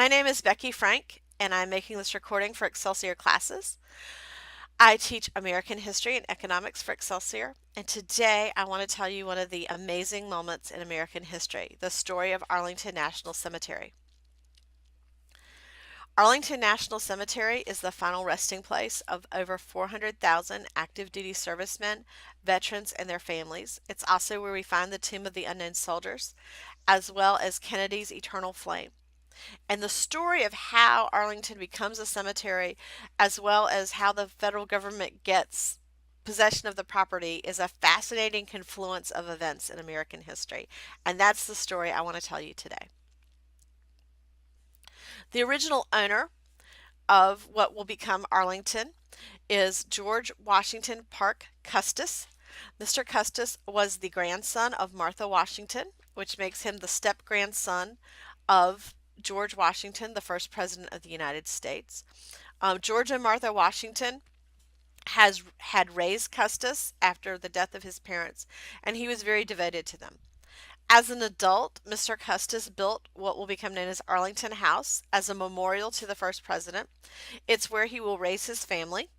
My name is Becky Frank, and I'm making this recording for Excelsior Classes. I teach American history and economics for Excelsior, and today I want to tell you one of the amazing moments in American history, the story of Arlington National Cemetery. Arlington National Cemetery is the final resting place of over 400,000 active duty servicemen, veterans, and their families. It's also where we find the Tomb of the Unknown Soldiers, as well as Kennedy's Eternal Flame. And the story of how Arlington becomes a cemetery, as well as how the federal government gets possession of the property, is a fascinating confluence of events in American history. And that's the story I want to tell you today. The original owner of what will become Arlington is George Washington Parke Custis. Mr. Custis was the grandson of Martha Washington, which makes him the step-grandson of George Washington, the first president of the United States. George and Martha Washington had raised Custis after the death of his parents, and he was very devoted to them. As an adult, Mr. Custis built what will become known as Arlington House as a memorial to the first president. It's where he will raise his family,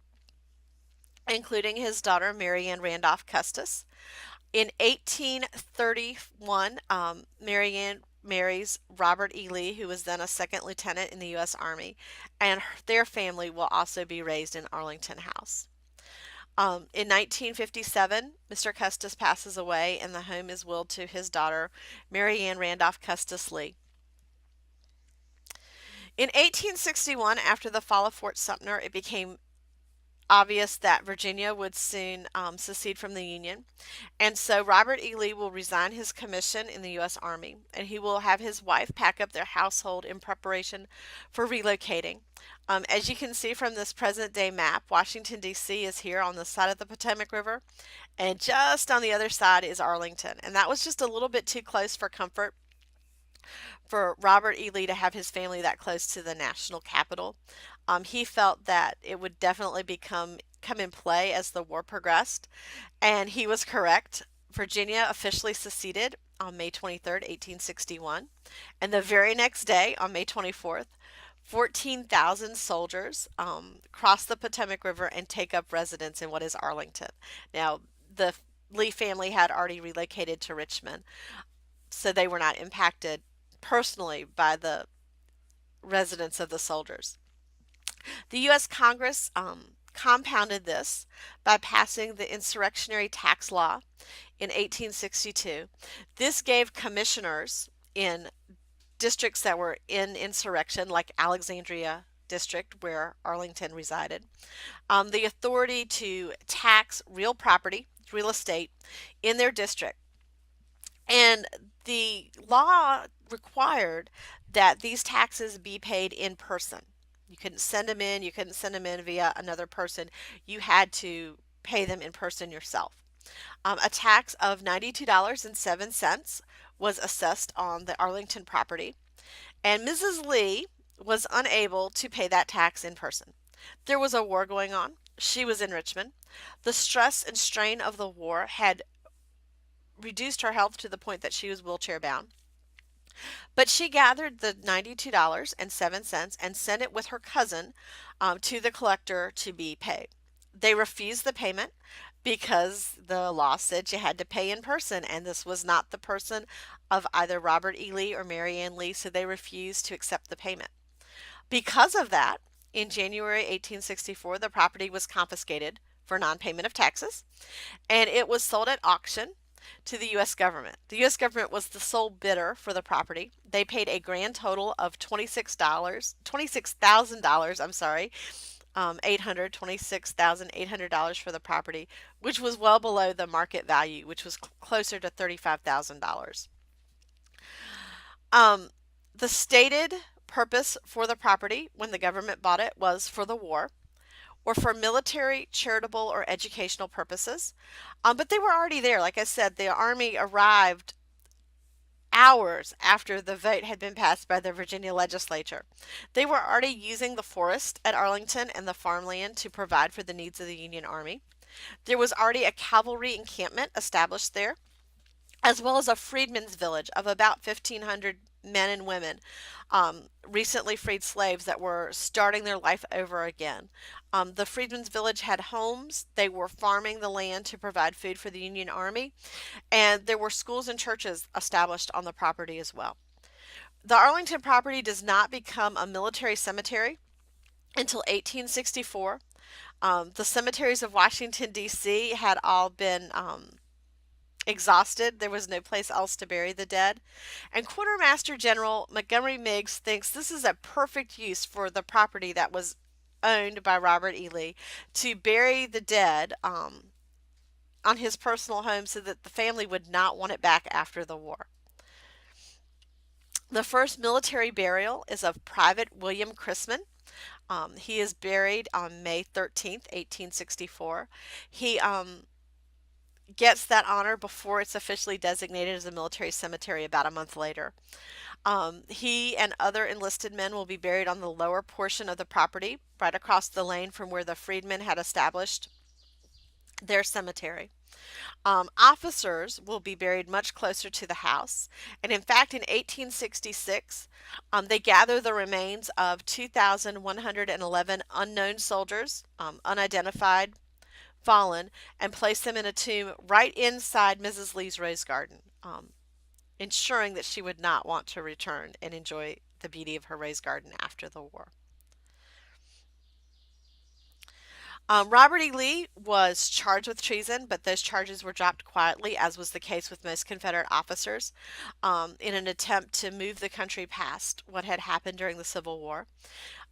including his daughter Mary Ann Randolph Custis. In 1831, Mary Ann marries Robert E. Lee, who was then a second lieutenant in the U.S. Army, and their family will also be raised in Arlington House. In 1957, Mr. Custis passes away, and the home is willed to his daughter, Mary Ann Randolph Custis Lee. In 1861, after the fall of Fort Sumter, it became obvious that Virginia would soon secede from the Union. And so Robert E. Lee will resign his commission in the U.S. Army, and he will have his wife pack up their household in preparation for relocating. As you can see from this present-day map, Washington, D.C. is here on the side of the Potomac River, and just on the other side is Arlington. And that was just a little bit too close for comfort for Robert E. Lee to have his family that close to the national capital. He felt that it would definitely come in play as the war progressed, and he was correct. Virginia officially seceded on May 23rd, 1861, and the very next day, on May 24th, 14,000 soldiers cross the Potomac River and take up residence in what is Arlington. Now, the Lee family had already relocated to Richmond, so they were not impacted personally by the residence of the soldiers. The U.S. Congress compounded this by passing the insurrectionary tax law in 1862. This gave commissioners in districts that were in insurrection, like Alexandria District, where Arlington resided, the authority to tax real property, real estate, in their district. And the law required that these taxes be paid in person. You couldn't send them in. You couldn't send them in via another person. You had to pay them in person yourself. A tax of $92.07 was assessed on the Arlington property, and Mrs. Lee was unable to pay that tax in person. There was a war going on. She was in Richmond. The stress and strain of the war had reduced her health to the point that she was wheelchair bound. But she gathered the $92.07 and sent it with her cousin to the collector to be paid. They refused the payment because the law said you had to pay in person, and this was not the person of either Robert E. Lee or Mary Ann Lee, so they refused to accept the payment. Because of that, in January 1864, the property was confiscated for non-payment of taxes, and it was sold at auction to the U.S. government. The U.S. government was the sole bidder for the property. They paid a grand total of $26,000, I'm sorry, $26,800 for the property, which was well below the market value, which was closer to $35,000. The stated purpose for the property when the government bought it was for the war, or for military, charitable, or educational purposes. But they were already there. Like I said, the Army arrived hours after the vote had been passed by the Virginia legislature. They were already using the forest at Arlington and the farmland to provide for the needs of the Union Army. There was already a cavalry encampment established there, as well as a freedmen's village of about 1,500 men and women, recently freed slaves that were starting their life over again. The Freedmen's Village had homes. They were farming the land to provide food for the Union Army, and there were schools and churches established on the property as well. The Arlington property does not become a military cemetery until 1864. The cemeteries of Washington, D.C. had all been exhausted. There was no place else to bury the dead. And Quartermaster General Montgomery Meigs thinks this is a perfect use for the property that was owned by Robert E. Lee to bury the dead on his personal home so that the family would not want it back after the war. The first military burial is of Private William Chrisman. He is buried on May 13th, 1864. He gets that honor before it's officially designated as a military cemetery about a month later. He and other enlisted men will be buried on the lower portion of the property, right across the lane from where the freedmen had established their cemetery. Officers will be buried much closer to the house. And in fact, in 1866, they gather the remains of 2,111 unknown soldiers, unidentified, fallen, and place them in a tomb right inside Mrs. Lee's rose garden, ensuring that she would not want to return and enjoy the beauty of her rose garden after the war. Robert E. Lee was charged with treason, but those charges were dropped quietly, as was the case with most Confederate officers, in an attempt to move the country past what had happened during the Civil War.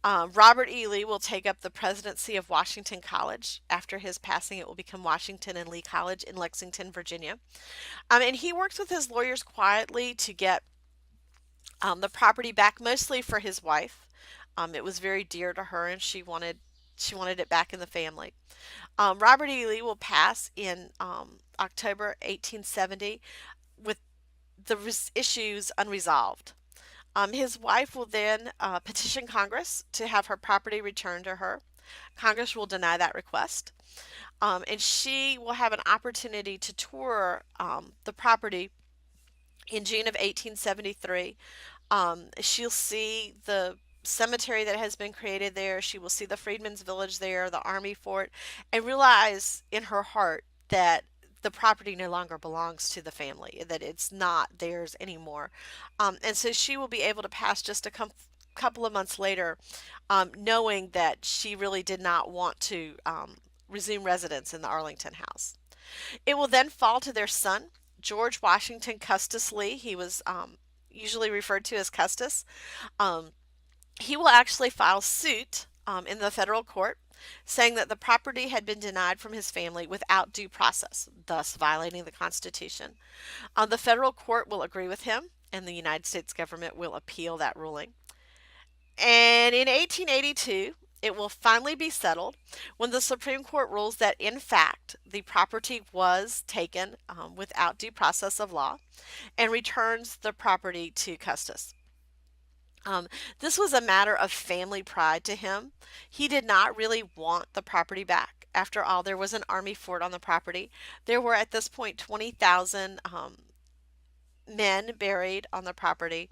Robert E. Lee will take up the presidency of Washington College. After his passing, it will become Washington and Lee College in Lexington, Virginia. And he works with his lawyers quietly to get the property back, mostly for his wife. It was very dear to her, and she wanted it back in the family. Robert E. Lee will pass in October 1870 with the issues unresolved. His wife will then petition Congress to have her property returned to her. Congress will deny that request. And she will have an opportunity to tour the property in June of 1873. She'll see the cemetery that has been created there. She will see the Freedmen's Village there, the Army Fort, and realize in her heart that the property no longer belongs to the family, that it's not theirs anymore. And so she will be able to pass just a couple of months later, knowing that she really did not want to resume residence in the Arlington house. It will then fall to their son, George Washington Custis Lee. He was usually referred to as Custis. Um, he will actually file suit in the federal court, saying that the property had been denied from his family without due process, thus violating the Constitution. The federal court will agree with him, and the United States government will appeal that ruling. And in 1882, it will finally be settled when the Supreme Court rules that, in fact, the property was taken without due process of law and returns the property to Custis. This was a matter of family pride to him. He did not really want the property back. After all, there was an army fort on the property. There were at this point 20,000 men buried on the property,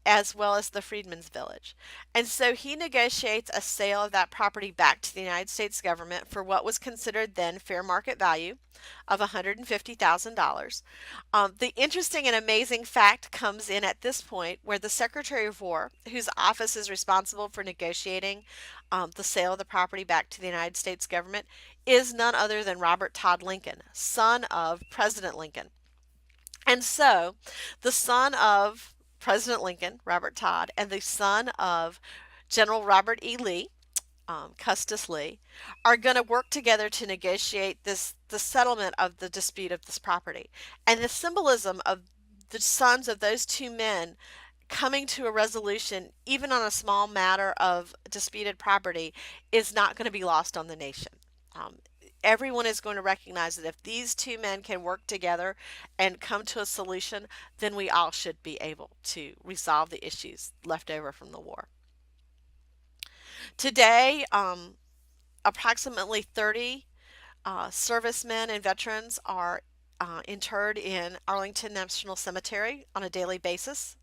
as well as the Freedmen's Village. And so he negotiates a sale of that property back to the United States government for what was considered then fair market value of $150,000. The interesting and amazing fact comes in at this point where the Secretary of War, whose office is responsible for negotiating the sale of the property back to the United States government, is none other than Robert Todd Lincoln, son of President Lincoln. And so, the son of President Lincoln, Robert Todd, and the son of General Robert E. Lee, Custis Lee, are going to work together to negotiate the settlement of the dispute of this property. And the symbolism of the sons of those two men coming to a resolution, even on a small matter of disputed property, is not going to be lost on the nation. Everyone is going to recognize that if these two men can work together and come to a solution, then we all should be able to resolve the issues left over from the war. Today, approximately 30 servicemen and veterans are interred in Arlington National Cemetery on a daily basis.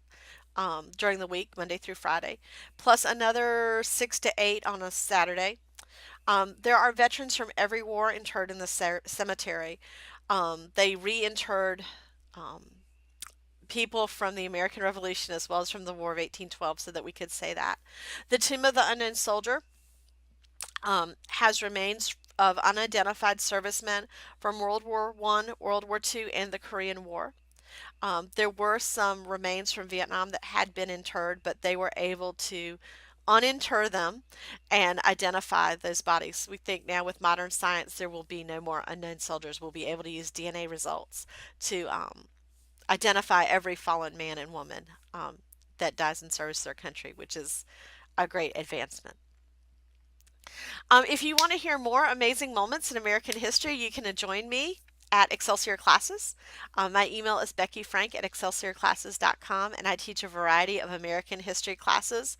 during the week, Monday through Friday, plus another 6 to 8 on a Saturday. There are veterans from every war interred in the cemetery. They reinterred um, people from the American Revolution as well as from the War of 1812 so that we could say that. The Tomb of the Unknown Soldier has remains of unidentified servicemen from World War I, World War II, and the Korean War. There were some remains from Vietnam that had been interred, but they were able to uninter them and identify those bodies. We think now with modern science there will be no more unknown soldiers. We'll be able to use DNA results to identify every fallen man and woman that dies in service to their country, which is a great advancement. If you want to hear more amazing moments in American history, you can join me at Excelsior Classes. My email is Becky Frank at excelsiorclasses.com, and I teach a variety of American history classes,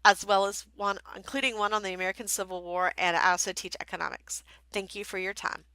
as well as one, including one on the American Civil War, and I also teach economics. Thank you for your time.